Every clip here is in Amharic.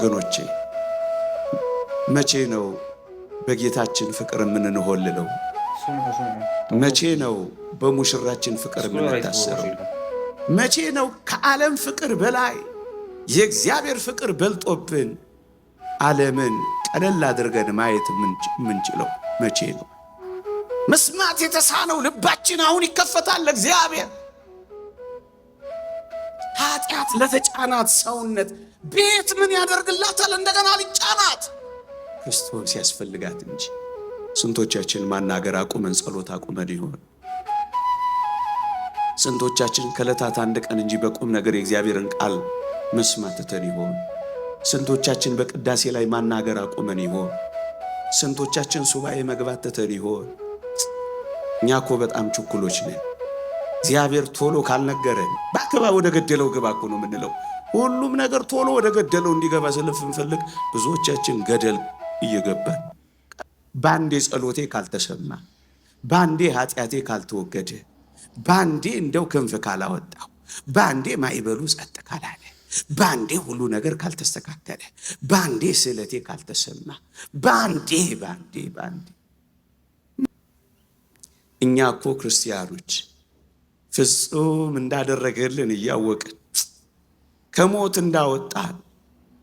ወገኖቼ መቼ ነው በጌታችን ፍቅር የምንንሆልለው? መቼ ነው በሙሽራችን ፍቅር የምንታሰረው? መቼ ነው ከዓለም ፍቅር በላይ የእግዚአብሔር ፍቅር በልጦብን ዓለምን ቀለል አድርገን ማየት የምንችለው? መቼ ነው? መስማት የተሳነው ልባችን አሁን ይከፈታል ለእግዚአብሔር። ኃጢአት ለተጫናት ሰውነት ቤት ምን ያደርግላታል? እንደገና ሊጫናት ክርስቶስ ያስፈልጋት እንጂ። ስንቶቻችን ማናገር አቁመን ጸሎት አቁመን ይሆን? ስንቶቻችን ከዕለታት አንድ ቀን እንጂ በቁም ነገር የእግዚአብሔርን ቃል መስማት ትተን ይሆን? ስንቶቻችን በቅዳሴ ላይ ማናገር አቁመን ይሆን? ስንቶቻችን ሱባኤ መግባት ትተን ይሆን? እኛ እኮ በጣም ችኩሎች ነን። እግዚአብሔር ቶሎ ካልነገረን ባክባ ወደ ገደለው ግባ እኮ ነው የምንለው። ሁሉም ነገር ቶሎ ወደ ገደለው እንዲገባ ስለምንፈልግ ብዙዎቻችን ገደል እየገባን፣ ባንዴ ጸሎቴ ካልተሰማ፣ ባንዴ ኃጢአቴ ካልተወገደ፣ ባንዴ እንደው ክንፍ ካላወጣው፣ ባንዴ ማይበሉ ጸጥ ካላለ፣ ባንዴ ሁሉ ነገር ካልተስተካከለ፣ ባንዴ ስዕለቴ ካልተሰማ፣ ባንዴ እኛ እኮ ክርስቲያኖች ፍጹም እንዳደረገልን እያወቅን ከሞት እንዳወጣን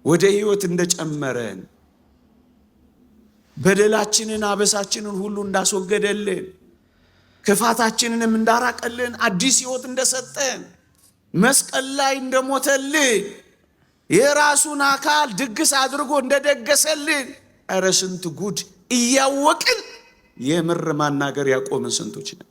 ወደ ሕይወት እንደጨመረን በደላችንን አበሳችንን ሁሉ እንዳስወገደልን ክፋታችንንም እንዳራቀልን አዲስ ሕይወት እንደሰጠን መስቀል ላይ እንደሞተልን የራሱን አካል ድግስ አድርጎ እንደደገሰልን ኧረ ስንት ጉድ እያወቅን የምር ማናገር ያቆምን ስንቶች ነን።